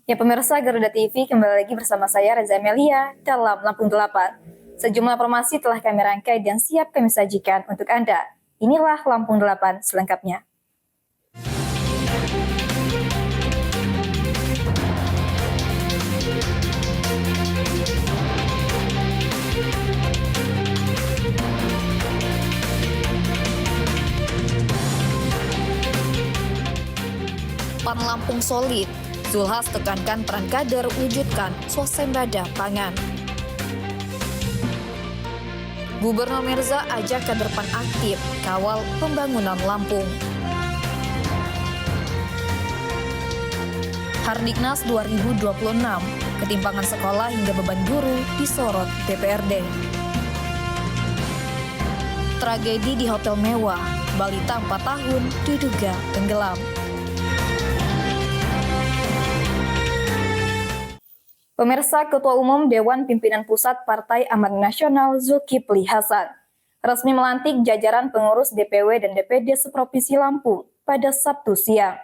Ya pemirsa Garuda TV, kembali lagi bersama saya Reza Amelia dalam Lampung 8. Sejumlah informasi telah kami rangkai dan siap kami sajikan untuk Anda. Inilah Lampung 8 selengkapnya. Pan Lampung solid. Zulhas tekankan peran kader wujudkan swasembada pangan. Gubernur Mirza ajak kader PAN aktif kawal pembangunan Lampung. Hardiknas 2026, ketimpangan sekolah hingga beban guru disorot DPRD. Tragedi di hotel mewah, balita 4 tahun diduga tenggelam. Pemirsa, Ketua Umum Dewan Pimpinan Pusat Partai Amanat Nasional Zulkifli Hasan resmi melantik jajaran pengurus DPW dan DPD seprovinsi Lampung pada Sabtu siang.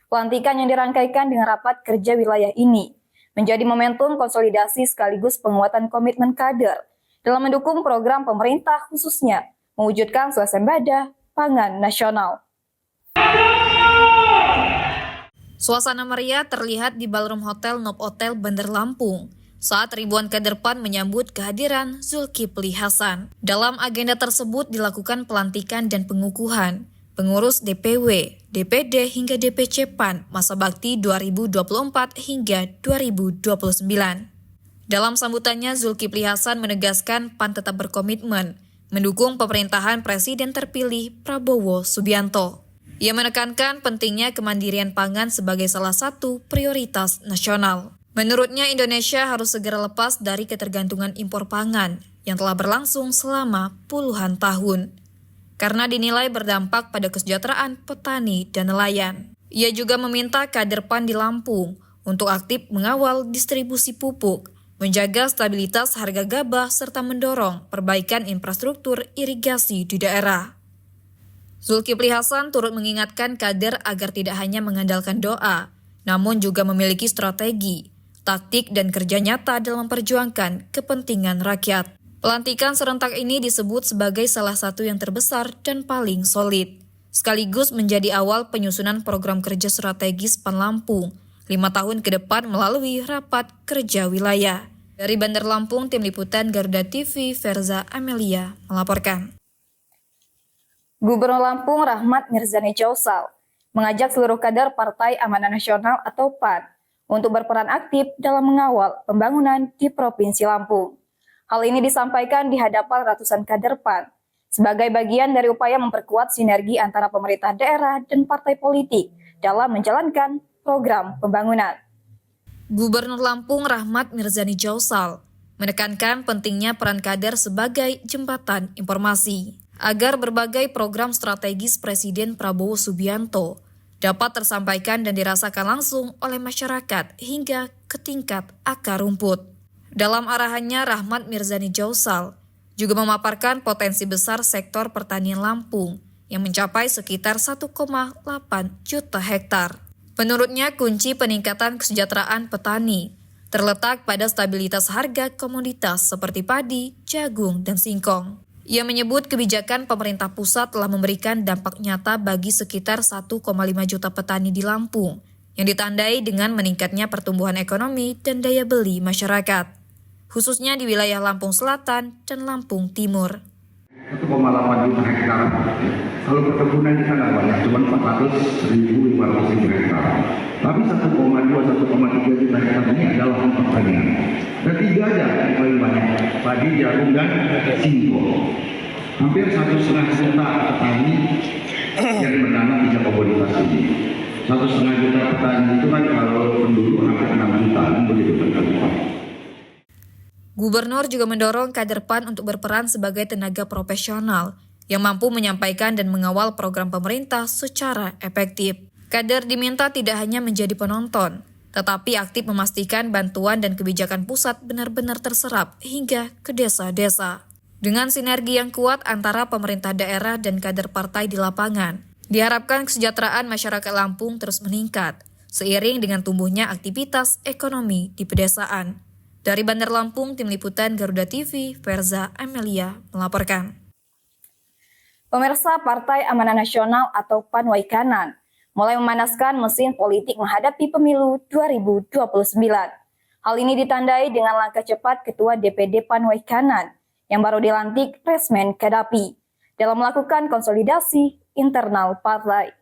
Pelantikan yang dirangkaikan dengan rapat kerja wilayah ini menjadi momentum konsolidasi sekaligus penguatan komitmen kader dalam mendukung program pemerintah khususnya mewujudkan swasembada pangan nasional. Suasana meriah terlihat di Ballroom Hotel Novotel Bandar Lampung saat ribuan kader PAN menyambut kehadiran Zulkifli Hasan. Dalam agenda tersebut dilakukan pelantikan dan pengukuhan pengurus DPW, DPD hingga DPC PAN masa bakti 2024 hingga 2029. Dalam sambutannya, Zulkifli Hasan menegaskan PAN tetap berkomitmen mendukung pemerintahan Presiden terpilih Prabowo Subianto. Ia menekankan pentingnya kemandirian pangan sebagai salah satu prioritas nasional. Menurutnya, Indonesia harus segera lepas dari ketergantungan impor pangan yang telah berlangsung selama puluhan tahun, karena dinilai berdampak pada kesejahteraan petani dan nelayan. Ia juga meminta kader PAN di Lampung untuk aktif mengawal distribusi pupuk, menjaga stabilitas harga gabah, serta mendorong perbaikan infrastruktur irigasi di daerah. Zulkifli Hasan turut mengingatkan kader agar tidak hanya mengandalkan doa, namun juga memiliki strategi, taktik, dan kerja nyata dalam memperjuangkan kepentingan rakyat. Pelantikan serentak ini disebut sebagai salah satu yang terbesar dan paling solid, sekaligus menjadi awal penyusunan program kerja strategis PAN Lampung 5 tahun ke depan melalui rapat kerja wilayah. Dari Bandar Lampung, Tim Liputan Garuda TV, Verza Amelia melaporkan. Gubernur Lampung Rahmat Mirzani Jausal mengajak seluruh kader Partai Amanat Nasional atau PAN untuk berperan aktif dalam mengawal pembangunan di Provinsi Lampung. Hal ini disampaikan di hadapan ratusan kader PAN sebagai bagian dari upaya memperkuat sinergi antara pemerintah daerah dan partai politik dalam menjalankan program pembangunan. Gubernur Lampung Rahmat Mirzani Jausal menekankan pentingnya peran kader sebagai jembatan informasi agar berbagai program strategis Presiden Prabowo Subianto dapat tersampaikan dan dirasakan langsung oleh masyarakat hingga ke tingkat akar rumput. Dalam arahannya, Rahmat Mirzani Jausal juga memaparkan potensi besar sektor pertanian Lampung yang mencapai sekitar 1,8 juta hektar. Menurutnya, kunci peningkatan kesejahteraan petani terletak pada stabilitas harga komoditas seperti padi, jagung, dan singkong. Ia menyebut kebijakan pemerintah pusat telah memberikan dampak nyata bagi sekitar 1,5 juta petani di Lampung, yang ditandai dengan meningkatnya pertumbuhan ekonomi dan daya beli masyarakat, khususnya di wilayah Lampung Selatan dan Lampung Timur. 1,8 juta hektar. Kalau perkebunan di sana banyak, cuma 400.500 hektar. Tapi 1,2-1,3 juta hektar ini adalah pertanian. Dan 3 aja yang paling banyak, padi, jagung, dan singkong. Hampir 1,5 juta petani yang menanam 3 komoditas ini. 1,5 juta petani itu kan kalau penduduk hampir 6 juta, begitu kan. Gubernur juga mendorong kader PAN untuk berperan sebagai tenaga profesional yang mampu menyampaikan dan mengawal program pemerintah secara efektif. Kader diminta tidak hanya menjadi penonton, tetapi aktif memastikan bantuan dan kebijakan pusat benar-benar terserap hingga ke desa-desa. Dengan sinergi yang kuat antara pemerintah daerah dan kader partai di lapangan, diharapkan kesejahteraan masyarakat Lampung terus meningkat, seiring dengan tumbuhnya aktivitas ekonomi di pedesaan. Dari Bandar Lampung, Tim Liputan Garuda TV, Verza Amelia melaporkan. Pemirsa, Partai Amanat Nasional atau PAN Waikanan mulai memanaskan mesin politik menghadapi pemilu 2029. Hal ini ditandai dengan langkah cepat Ketua DPD PAN Waikanan yang baru dilantik Resmen Kadapi dalam melakukan konsolidasi internal partai.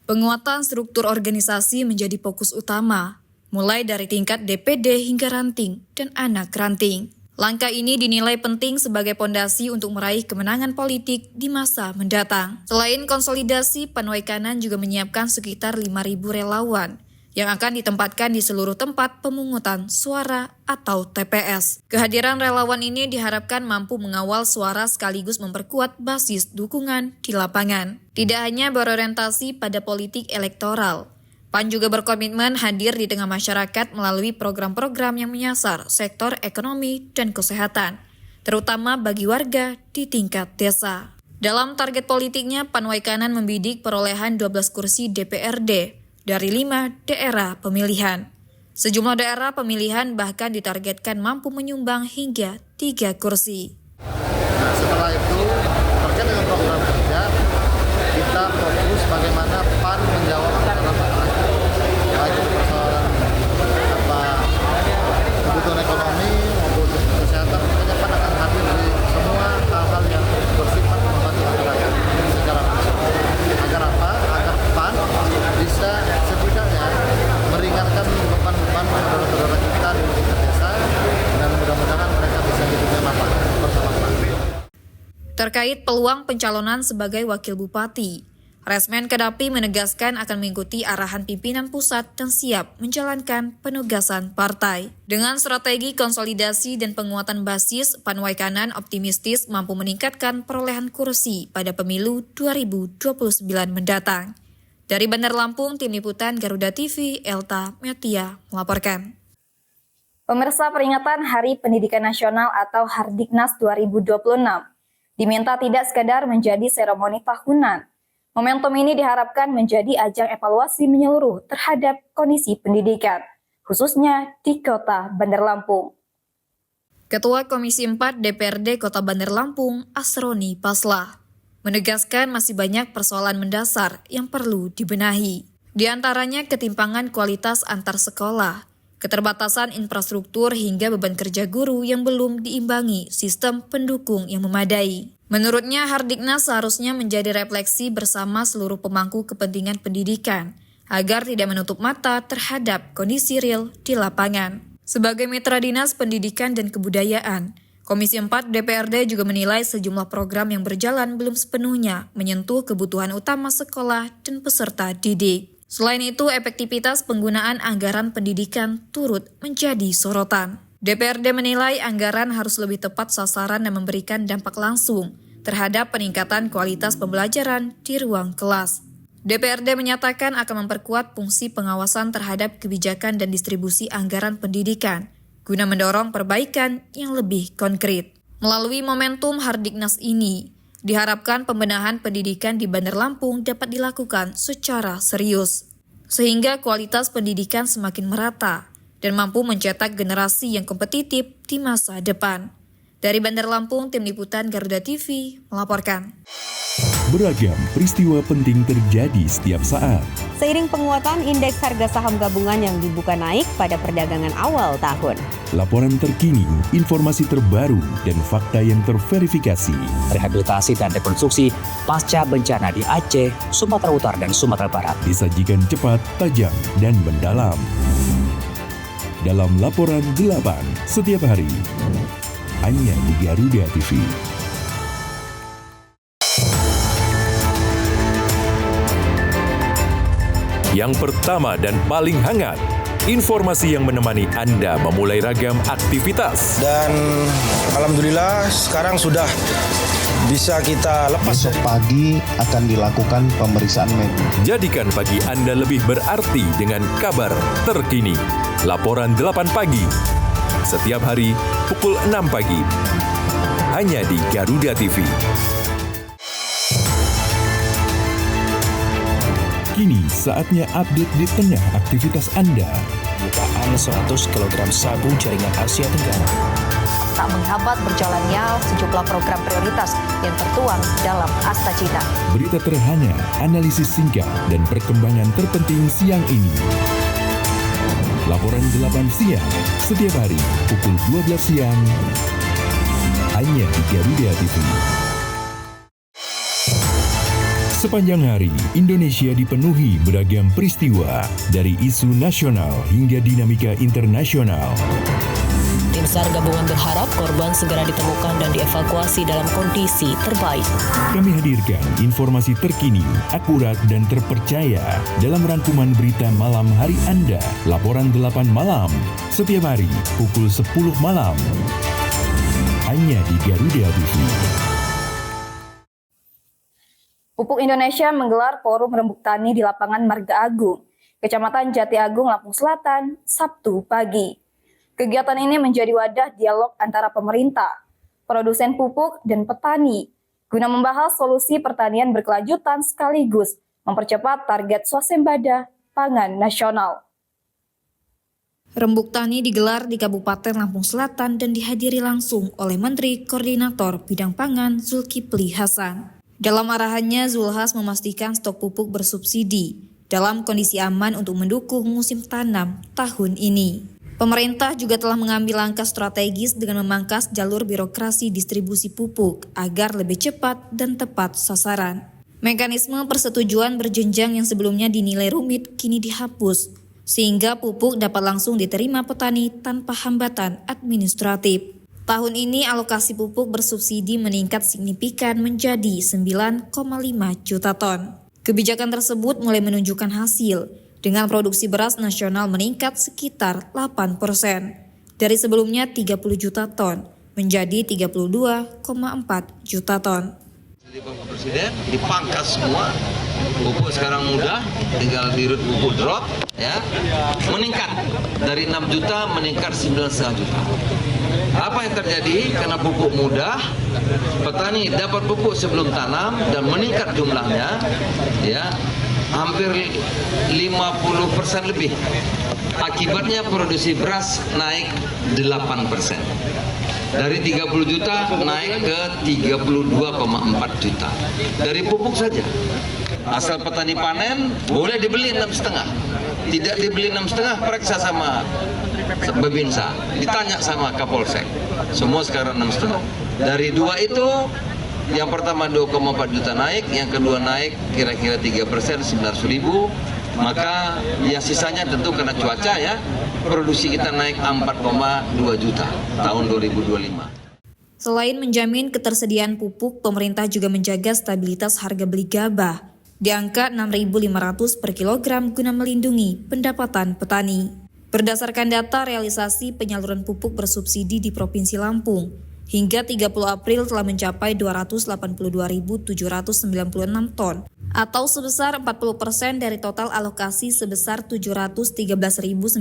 Penguatan struktur organisasi menjadi fokus utama, mulai dari tingkat DPD hingga ranting dan anak ranting. Langkah ini dinilai penting sebagai pondasi untuk meraih kemenangan politik di masa mendatang. Selain konsolidasi, PAN Waikanan juga menyiapkan sekitar 5.000 relawan yang akan ditempatkan di seluruh tempat pemungutan suara atau TPS. Kehadiran relawan ini diharapkan mampu mengawal suara sekaligus memperkuat basis dukungan di lapangan. Tidak hanya berorientasi pada politik elektoral, PAN juga berkomitmen hadir di tengah masyarakat melalui program-program yang menyasar sektor ekonomi dan kesehatan, terutama bagi warga di tingkat desa. Dalam target politiknya, PAN Waikanan membidik perolehan 12 kursi DPRD dari 5 daerah pemilihan. Sejumlah daerah pemilihan bahkan ditargetkan mampu menyumbang hingga 3 kursi. Nah, setelah itu, terkait dengan program kerja, kita fokus bagaimana PAN menjawab persoalan masyarakat, baik itu persoalan kebutuhan ekonomi maupun kesehatan. Makanya PAN akan hadir di semua hal-hal yang bersifat membantu masyarakat secara langsung. Agar apa? Agar PAN bisa setidaknya meringankan beban-beban saudara-saudara kita di tingkat desa, dan mudah-mudahan mereka bisa hidup dengan lapang bersama PAN. Terkait peluang pencalonan sebagai wakil bupati, Resmen Kadapi menegaskan akan mengikuti arahan pimpinan pusat dan siap menjalankan penugasan partai. Dengan strategi konsolidasi dan penguatan basis, PAN Waikanan optimistis mampu meningkatkan perolehan kursi pada pemilu 2029 mendatang. Dari Bandar Lampung, Tim Liputan Garuda TV, Elta Metia melaporkan. Pemirsa, peringatan Hari Pendidikan Nasional atau Hardiknas 2026 diminta tidak sekadar menjadi seremoni tahunan. Momentum ini diharapkan menjadi ajang evaluasi menyeluruh terhadap kondisi pendidikan, khususnya di Kota Bandar Lampung. Ketua Komisi 4 DPRD Kota Bandar Lampung, Asroni Paslah, menegaskan masih banyak persoalan mendasar yang perlu dibenahi. Di antaranya ketimpangan kualitas antar sekolah, keterbatasan infrastruktur hingga beban kerja guru yang belum diimbangi sistem pendukung yang memadai. Menurutnya, Hardiknas seharusnya menjadi refleksi bersama seluruh pemangku kepentingan pendidikan agar tidak menutup mata terhadap kondisi real di lapangan. Sebagai Mitra Dinas Pendidikan dan Kebudayaan, Komisi 4 DPRD juga menilai sejumlah program yang berjalan belum sepenuhnya menyentuh kebutuhan utama sekolah dan peserta didik. Selain itu, efektivitas penggunaan anggaran pendidikan turut menjadi sorotan. DPRD menilai anggaran harus lebih tepat sasaran dan memberikan dampak langsung terhadap peningkatan kualitas pembelajaran di ruang kelas. DPRD menyatakan akan memperkuat fungsi pengawasan terhadap kebijakan dan distribusi anggaran pendidikan guna mendorong perbaikan yang lebih konkret. Melalui momentum Hardiknas ini, diharapkan pembenahan pendidikan di Bandar Lampung dapat dilakukan secara serius, sehingga kualitas pendidikan semakin merata dan mampu mencetak generasi yang kompetitif di masa depan. Dari Bandar Lampung, Tim Liputan Garuda TV melaporkan. Beragam peristiwa penting terjadi setiap saat. Seiring penguatan indeks harga saham gabungan yang dibuka naik pada perdagangan awal tahun. Laporan terkini, informasi terbaru, dan fakta yang terverifikasi. Rehabilitasi dan rekonstruksi pasca bencana di Aceh, Sumatera Utara, dan Sumatera Barat. Disajikan cepat, tajam, dan mendalam. Dalam Laporan 8 setiap hari, hanya di Garuda TV. Yang pertama dan paling hangat, informasi yang menemani Anda memulai ragam aktivitas. Dan alhamdulillah sekarang sudah bisa kita lepas. Besok pagi akan dilakukan pemeriksaan medis. Jadikan pagi Anda lebih berarti dengan kabar terkini. Laporan 8 pagi. Setiap hari pukul 6 pagi. Hanya di Garuda TV. Kini saatnya update di tengah aktivitas Anda. Bukaan 100 kg sabu jaringan Asia Tenggara. Tak menghambat berjalannya sejumlah program prioritas yang tertuang dalam Asta Cita. Berita terhangat, analisis singkat, dan perkembangan terpenting siang ini. Laporan 8 siang, setiap hari pukul 12 siang, hanya di Garuda TV. Sepanjang hari, Indonesia dipenuhi beragam peristiwa, dari isu nasional hingga dinamika internasional. Tim SAR gabungan berharap korban segera ditemukan dan dievakuasi dalam kondisi terbaik. Kami hadirkan informasi terkini, akurat dan terpercaya dalam rangkuman berita malam hari Anda. Laporan 8 malam, setiap hari pukul 10 malam. Hanya di Garuda TV. Pupuk Indonesia menggelar forum rembuk tani di lapangan Marga Agung, Kecamatan Jati Agung, Lampung Selatan, Sabtu pagi. Kegiatan ini menjadi wadah dialog antara pemerintah, produsen pupuk, dan petani, guna membahas solusi pertanian berkelanjutan sekaligus mempercepat target swasembada pangan nasional. Rembuk tani digelar di Kabupaten Lampung Selatan dan dihadiri langsung oleh Menteri Koordinator Bidang Pangan Zulkifli Hasan. Dalam arahannya, Zulhas memastikan stok pupuk bersubsidi dalam kondisi aman untuk mendukung musim tanam tahun ini. Pemerintah juga telah mengambil langkah strategis dengan memangkas jalur birokrasi distribusi pupuk agar lebih cepat dan tepat sasaran. Mekanisme persetujuan berjenjang yang sebelumnya dinilai rumit kini dihapus, sehingga pupuk dapat langsung diterima petani tanpa hambatan administratif. Tahun ini alokasi pupuk bersubsidi meningkat signifikan menjadi 9,5 juta ton. Kebijakan tersebut mulai menunjukkan hasil, dengan produksi beras nasional meningkat sekitar 8%. Dari sebelumnya 30 juta ton menjadi 32,4 juta ton. Jadi Bapak Presiden dipangkas semua, pupuk sekarang mudah, tinggal dirut pupuk drop, ya, meningkat dari 6 juta meningkat 9,5 juta. Apa yang terjadi? Karena pupuk mudah, petani dapat pupuk sebelum tanam dan meningkat jumlahnya, ya, hampir 50% lebih. Akibatnya produksi beras naik 8%. Dari 30 juta naik ke 32,4 juta. Dari pupuk saja. Asal petani panen boleh dibeli 6,5. Tidak dibeli 6,5, periksa sama Babinsa, ditanya sama Kapolsek. Semua sekarang 6,5. Dari dua itu, yang pertama 2,4 juta naik, yang kedua naik kira-kira 3%, 900.000. Maka yang sisanya tentu karena cuaca, ya, produksi kita naik 4,2 juta tahun 2025. Selain menjamin ketersediaan pupuk, pemerintah juga menjaga stabilitas harga beli gabah di angka 6.500 per kilogram guna melindungi pendapatan petani. Berdasarkan data realisasi penyaluran pupuk bersubsidi di Provinsi Lampung, hingga 30 April telah mencapai 282.796 ton, atau sebesar 40% dari total alokasi sebesar 713.970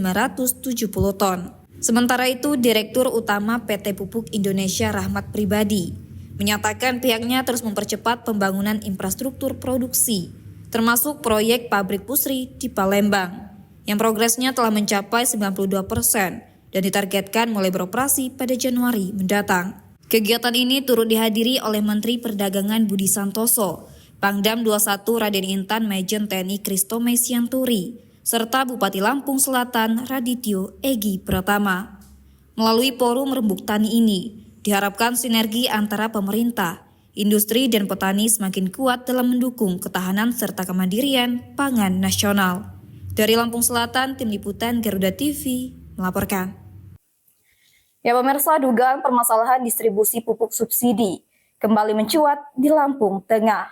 ton. Sementara itu, Direktur Utama PT Pupuk Indonesia Rahmat Pribadi menyatakan pihaknya terus mempercepat pembangunan infrastruktur produksi, termasuk proyek pabrik pusri di Palembang, yang progresnya telah mencapai 92% dan ditargetkan mulai beroperasi pada Januari mendatang. Kegiatan ini turut dihadiri oleh Menteri Perdagangan Budi Santoso, Pangdam 21 Raden Intan Majen TNI Kristome Sianturi, serta Bupati Lampung Selatan Radityo Egi Pratama. Melalui forum rembuk tani ini, diharapkan sinergi antara pemerintah, industri dan petani semakin kuat dalam mendukung ketahanan serta kemandirian pangan nasional. Dari Lampung Selatan, Tim Liputan Garuda TV melaporkan. Ya pemirsa, dugaan permasalahan distribusi pupuk subsidi kembali mencuat di Lampung Tengah.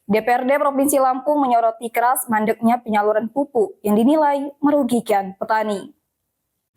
DPRD Provinsi Lampung menyoroti keras mandeknya penyaluran pupuk yang dinilai merugikan petani.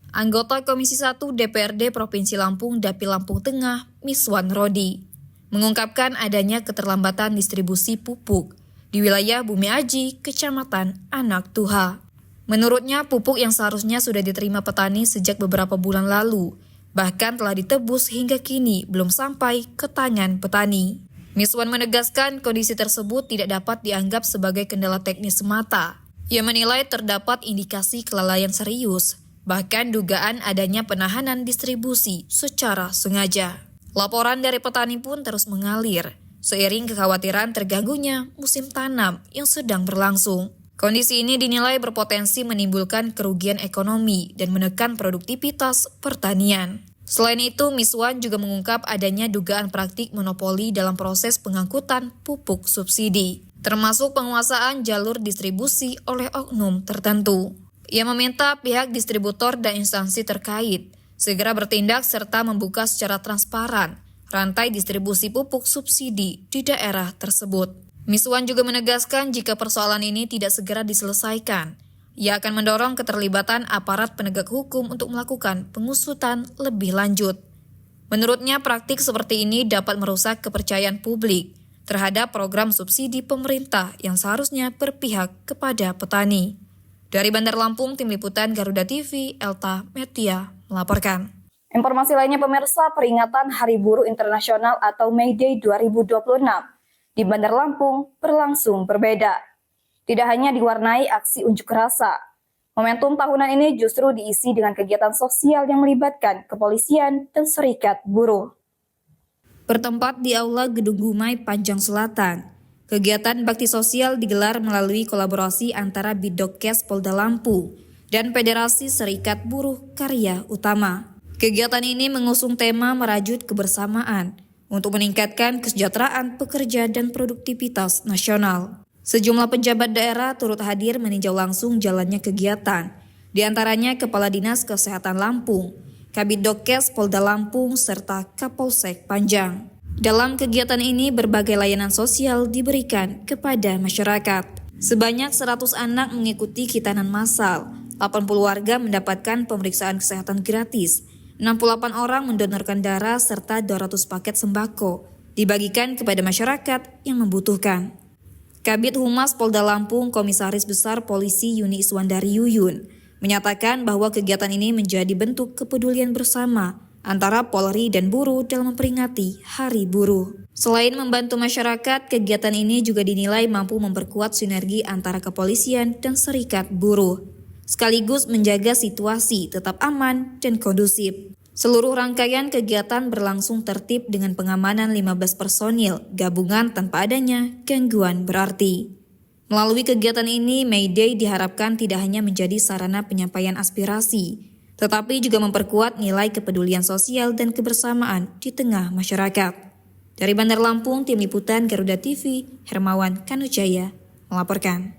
Anggota Komisi 1 DPRD Provinsi Lampung Dapil Lampung Tengah, Miswan Rodi, mengungkapkan adanya keterlambatan distribusi pupuk di wilayah Bumi Aji, Kecamatan Anak Tuha. Menurutnya, pupuk yang seharusnya sudah diterima petani sejak beberapa bulan lalu, bahkan telah ditebus hingga kini belum sampai ke tangan petani. Miswan menegaskan kondisi tersebut tidak dapat dianggap sebagai kendala teknis semata. Ia menilai terdapat indikasi kelalaian serius, bahkan dugaan adanya penahanan distribusi secara sengaja. Laporan dari petani pun terus mengalir, seiring kekhawatiran terganggunya musim tanam yang sedang berlangsung. Kondisi ini dinilai berpotensi menimbulkan kerugian ekonomi dan menekan produktivitas pertanian. Selain itu, Miswan juga mengungkap adanya dugaan praktik monopoli dalam proses pengangkutan pupuk subsidi, termasuk penguasaan jalur distribusi oleh oknum tertentu. Ia meminta pihak distributor dan instansi terkait segera bertindak serta membuka secara transparan rantai distribusi pupuk subsidi di daerah tersebut. Miswan juga menegaskan jika persoalan ini tidak segera diselesaikan, ia akan mendorong keterlibatan aparat penegak hukum untuk melakukan pengusutan lebih lanjut. Menurutnya, praktik seperti ini dapat merusak kepercayaan publik terhadap program subsidi pemerintah yang seharusnya berpihak kepada petani. Dari Bandar Lampung, Tim Liputan Garuda TV, Elta Metia melaporkan. Informasi lainnya pemirsa, peringatan Hari Buruh Internasional atau May Day 2026 di Bandar Lampung berlangsung berbeda. Tidak hanya diwarnai aksi unjuk rasa, momentum tahunan ini justru diisi dengan kegiatan sosial yang melibatkan kepolisian dan serikat buruh. Bertempat di Aula Gedung Gumai, Panjang Selatan, kegiatan bakti sosial digelar melalui kolaborasi antara Bidokes Polda Lampung dan Federasi Serikat Buruh Karya Utama. Kegiatan ini mengusung tema merajut kebersamaan untuk meningkatkan kesejahteraan pekerja dan produktivitas nasional. Sejumlah pejabat daerah turut hadir meninjau langsung jalannya kegiatan, di antaranya Kepala Dinas Kesehatan Lampung, Kabidokes Polda Lampung, serta Kapolsek Panjang. Dalam kegiatan ini, berbagai layanan sosial diberikan kepada masyarakat. Sebanyak 100 anak mengikuti khitanan massal, 80 warga mendapatkan pemeriksaan kesehatan gratis, 68 orang mendonorkan darah, serta 200 paket sembako dibagikan kepada masyarakat yang membutuhkan. Kabid Humas Polda Lampung, Komisaris Besar Polisi Yuni Iswandari Yuyun, menyatakan bahwa kegiatan ini menjadi bentuk kepedulian bersama antara Polri dan buruh dalam memperingati Hari Buruh. Selain membantu masyarakat, kegiatan ini juga dinilai mampu memperkuat sinergi antara kepolisian dan serikat buruh, sekaligus menjaga situasi tetap aman dan kondusif. Seluruh rangkaian kegiatan berlangsung tertib dengan pengamanan 15 personil gabungan tanpa adanya gangguan berarti. Melalui kegiatan ini, May Day diharapkan tidak hanya menjadi sarana penyampaian aspirasi, tetapi juga memperkuat nilai kepedulian sosial dan kebersamaan di tengah masyarakat. Dari Bandar Lampung, Tim Liputan Garuda TV, Hermawan Kanujaya melaporkan.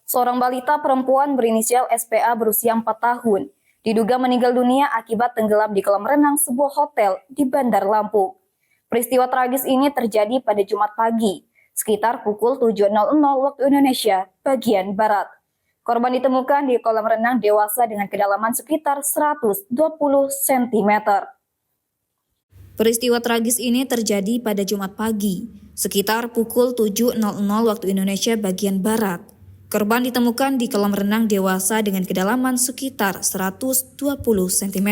Seorang balita perempuan berinisial SPA berusia 4 tahun diduga meninggal dunia akibat tenggelam di kolam renang sebuah hotel di Bandar Lampung. Peristiwa tragis ini terjadi pada Jumat pagi, sekitar pukul 7.00 waktu Indonesia bagian Barat. Korban ditemukan di kolam renang dewasa dengan kedalaman sekitar 120 cm. Peristiwa tragis ini terjadi pada Jumat pagi, sekitar pukul 7.00 waktu Indonesia bagian Barat. Korban ditemukan di kolam renang dewasa dengan kedalaman sekitar 120 cm.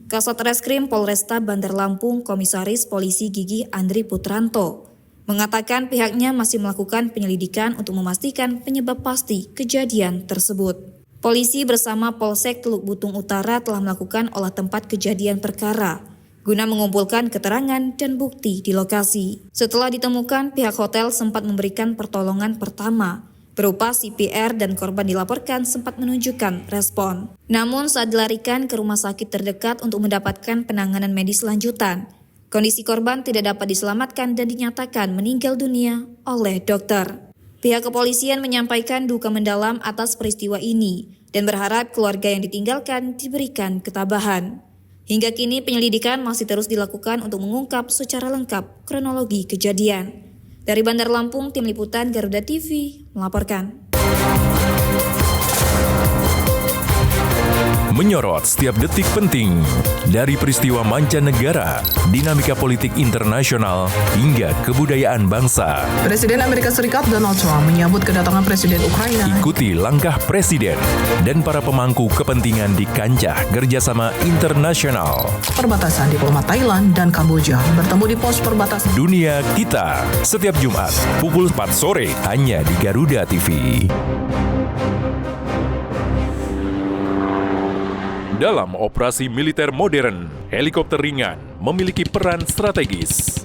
Kasat Reskrim Polresta Bandar Lampung, Komisaris Polisi Gigi Andri Putranto, mengatakan pihaknya masih melakukan penyelidikan untuk memastikan penyebab pasti kejadian tersebut. Polisi bersama Polsek Teluk Butung Utara telah melakukan olah tempat kejadian perkara guna mengumpulkan keterangan dan bukti di lokasi. Setelah ditemukan, pihak hotel sempat memberikan pertolongan pertama berupa CPR dan korban dilaporkan sempat menunjukkan respon. Namun saat dilarikan ke rumah sakit terdekat untuk mendapatkan penanganan medis lanjutan, kondisi korban tidak dapat diselamatkan dan dinyatakan meninggal dunia oleh dokter. Pihak kepolisian menyampaikan duka mendalam atas peristiwa ini dan berharap keluarga yang ditinggalkan diberikan ketabahan. Hingga kini penyelidikan masih terus dilakukan untuk mengungkap secara lengkap kronologi kejadian. Dari Bandar Lampung, Tim Liputan Garuda TV melaporkan. menyorot setiap detik penting dari peristiwa mancanegara, dinamika politik internasional, hingga kebudayaan bangsa. Presiden Amerika Serikat Donald Trump menyambut kedatangan Presiden Ukraina. Ikuti langkah Presiden dan para pemangku kepentingan di kancah kerjasama internasional. Perbatasan diplomat Thailand dan Kamboja bertemu di pos perbatasan Dunia Kita, setiap Jumat pukul 4 sore hanya di Garuda TV. Dalam operasi militer modern, helikopter ringan memiliki peran strategis.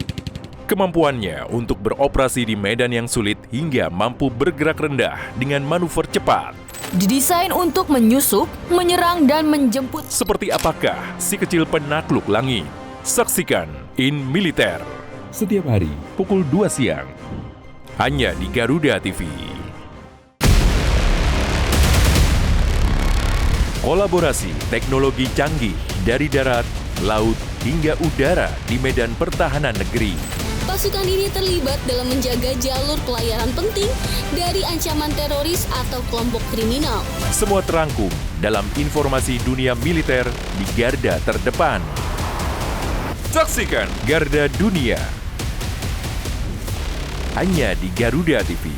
Kemampuannya untuk beroperasi di medan yang sulit hingga mampu bergerak rendah dengan manuver cepat. Didesain untuk menyusup, menyerang, dan menjemput. Seperti apakah si kecil penakluk langit? Saksikan In Militer setiap hari pukul 2 siang. Hanya di Garuda TV. Kolaborasi teknologi canggih dari darat, laut, hingga udara di medan pertahanan negeri. Pasukan ini terlibat dalam menjaga jalur pelayaran penting dari ancaman teroris atau kelompok kriminal. Semua terangkum dalam informasi dunia militer di garda terdepan. Saksikan Garda Dunia hanya di Garuda TV.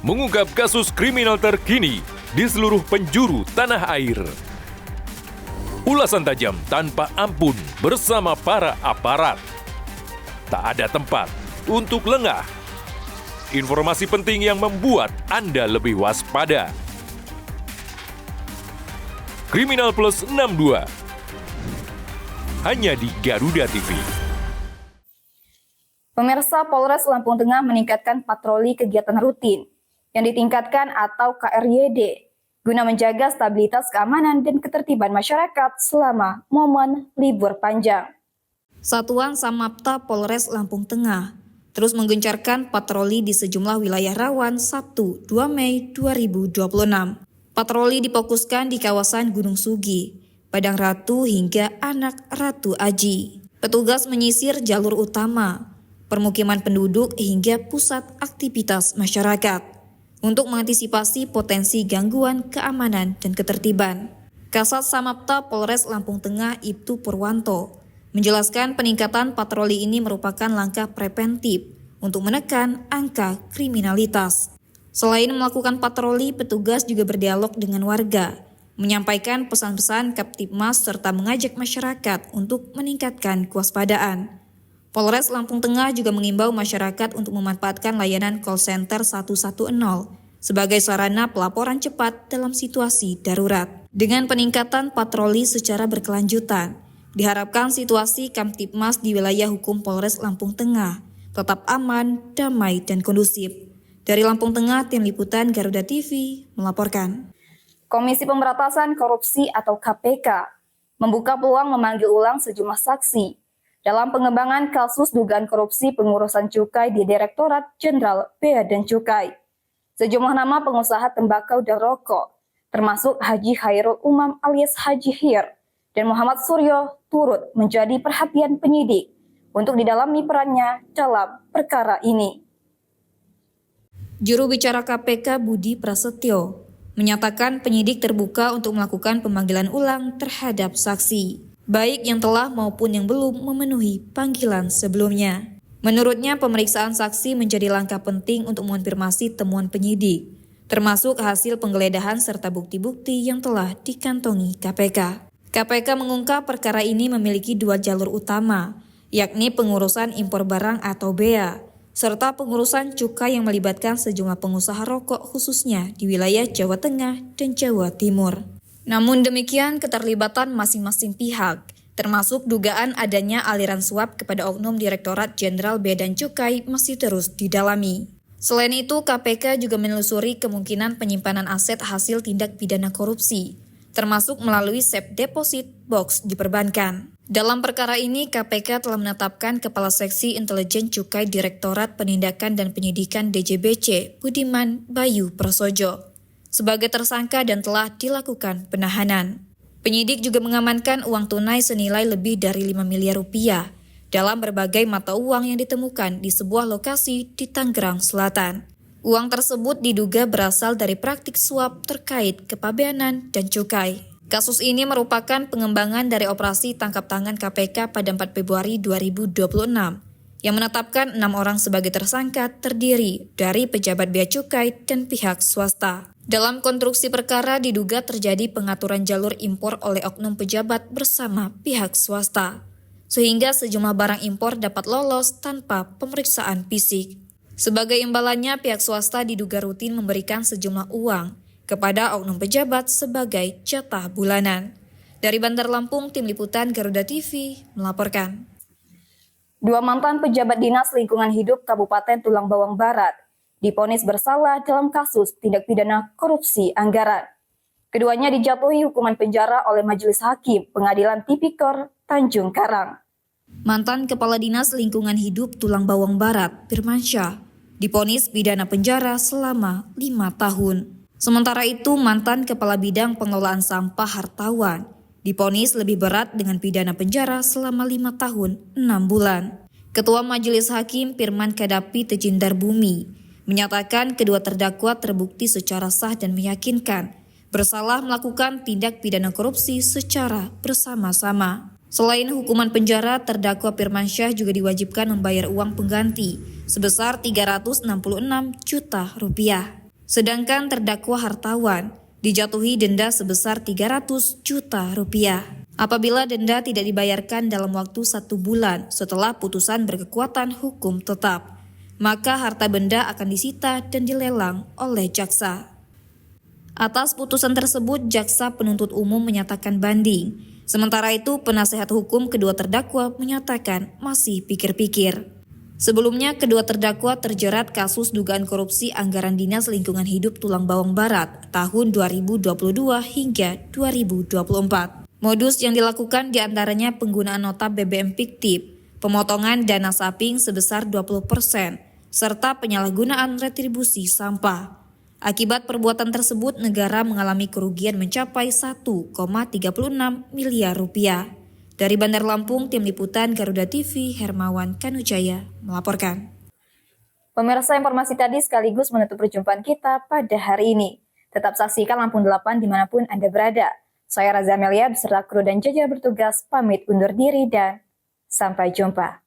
Mengungkap kasus kriminal terkini di seluruh penjuru tanah air. Ulasan tajam tanpa ampun bersama para aparat. Tak ada tempat untuk lengah. Informasi penting yang membuat Anda lebih waspada. Kriminal Plus 62 hanya di Garuda TV. Pemirsa, Polres Lampung Tengah meningkatkan patroli kegiatan rutin yang ditingkatkan atau KRYD guna menjaga stabilitas keamanan dan ketertiban masyarakat selama momen libur panjang. Satuan Samapta Polres Lampung Tengah terus menggencarkan patroli di sejumlah wilayah rawan Sabtu 2 Mei 2026. Patroli difokuskan di kawasan Gunung Sugi, Padang Ratu hingga Anak Ratu Aji. Petugas menyisir jalur utama, permukiman penduduk hingga pusat aktivitas masyarakat untuk mengantisipasi potensi gangguan keamanan dan ketertiban. Kasat Samapta Polres Lampung Tengah Ibtu Purwanto menjelaskan peningkatan patroli ini merupakan langkah preventif untuk menekan angka kriminalitas. Selain melakukan patroli, petugas juga berdialog dengan warga, menyampaikan pesan-pesan Kaptipmas serta mengajak masyarakat untuk meningkatkan kewaspadaan. Polres Lampung Tengah juga mengimbau masyarakat untuk memanfaatkan layanan call center 110 sebagai sarana pelaporan cepat dalam situasi darurat. Dengan peningkatan patroli secara berkelanjutan, diharapkan situasi Kamtipmas di wilayah hukum Polres Lampung Tengah tetap aman, damai, dan kondusif. Dari Lampung Tengah, Tim Liputan Garuda TV melaporkan. Komisi Pemberantasan Korupsi atau KPK membuka peluang memanggil ulang sejumlah saksi dalam pengembangan kasus dugaan korupsi pengurusan cukai di Direktorat Jenderal Bea dan Cukai. Sejumlah nama pengusaha tembakau dan rokok, termasuk Haji Khairul Umam alias Haji Hir dan Muhammad Suryo turut menjadi perhatian penyidik untuk didalami perannya dalam perkara ini. Juru bicara KPK Budi Prasetyo menyatakan penyidik terbuka untuk melakukan pemanggilan ulang terhadap saksi, baik yang telah maupun yang belum memenuhi panggilan sebelumnya. Menurutnya, pemeriksaan saksi menjadi langkah penting untuk mengonfirmasi temuan penyidik, termasuk hasil penggeledahan serta bukti-bukti yang telah dikantongi KPK. KPK mengungkap perkara ini memiliki dua jalur utama, yakni pengurusan impor barang atau bea, serta pengurusan cukai yang melibatkan sejumlah pengusaha rokok khususnya di wilayah Jawa Tengah dan Jawa Timur. Namun demikian, keterlibatan masing-masing pihak, termasuk dugaan adanya aliran suap kepada oknum Direktorat Jenderal Bea dan Cukai masih terus didalami. Selain itu, KPK juga menelusuri kemungkinan penyimpanan aset hasil tindak pidana korupsi, termasuk melalui safe deposit box di perbankan. Dalam perkara ini, KPK telah menetapkan Kepala Seksi Intelijen Cukai Direktorat Penindakan dan Penyidikan DJBC, Budiman Bayu Prasojo, sebagai tersangka dan telah dilakukan penahanan. Penyidik juga mengamankan uang tunai senilai lebih dari 5 miliar rupiah dalam berbagai mata uang yang ditemukan di sebuah lokasi di Tangerang Selatan. Uang tersebut diduga berasal dari praktik suap terkait kepabeanan dan cukai. Kasus ini merupakan pengembangan dari operasi tangkap tangan KPK pada 4 Februari 2026 yang menetapkan 6 orang sebagai tersangka terdiri dari pejabat bea cukai dan pihak swasta. Dalam konstruksi perkara diduga terjadi pengaturan jalur impor oleh oknum pejabat bersama pihak swasta, sehingga sejumlah barang impor dapat lolos tanpa pemeriksaan fisik. Sebagai imbalannya, pihak swasta diduga rutin memberikan sejumlah uang kepada oknum pejabat sebagai jatah bulanan. Dari Bandar Lampung, Tim Liputan Garuda TV melaporkan. 2 mantan pejabat Dinas Lingkungan Hidup Kabupaten Tulang Bawang Barat divonis bersalah dalam kasus tindak pidana korupsi anggaran. Keduanya dijatuhi hukuman penjara oleh Majelis Hakim Pengadilan Tipikor Tanjung Karang. Mantan Kepala Dinas Lingkungan Hidup Tulang Bawang Barat, Firmansyah, divonis pidana penjara selama 5 tahun. Sementara itu, mantan Kepala Bidang Pengelolaan Sampah Hartawan divonis lebih berat dengan pidana penjara selama 5 tahun 6 bulan. Ketua Majelis Hakim Firman Kadapi Tejindar Bumi menyatakan kedua terdakwa terbukti secara sah dan meyakinkan bersalah melakukan tindak pidana korupsi secara bersama-sama. Selain hukuman penjara, terdakwa Firmansyah juga diwajibkan membayar uang pengganti sebesar Rp366 juta. Sedangkan terdakwa Hartawan dijatuhi denda sebesar Rp300 juta. Apabila denda tidak dibayarkan dalam waktu 1 bulan setelah putusan berkekuatan hukum tetap, maka harta benda akan disita dan dilelang oleh jaksa. Atas putusan tersebut, jaksa penuntut umum menyatakan banding. Sementara itu, penasehat hukum kedua terdakwa menyatakan masih pikir-pikir. Sebelumnya, kedua terdakwa terjerat kasus dugaan korupsi anggaran Dinas Lingkungan Hidup Tulang Bawang Barat tahun 2022 hingga 2024. Modus yang dilakukan diantaranya penggunaan nota BBM fiktif, pemotongan dana saping sebesar 20%, serta penyalahgunaan retribusi sampah. Akibat perbuatan tersebut, negara mengalami kerugian mencapai 1,36 miliar rupiah. Dari Bandar Lampung, Tim Liputan Garuda TV, Hermawan Kanujaya melaporkan. Pemirsa, informasi tadi sekaligus menutup perjumpaan kita pada hari ini. Tetap saksikan Lampung 8 dimanapun Anda berada. Saya Raza Amelia beserta kru dan jajar bertugas pamit undur diri dan sampai jumpa.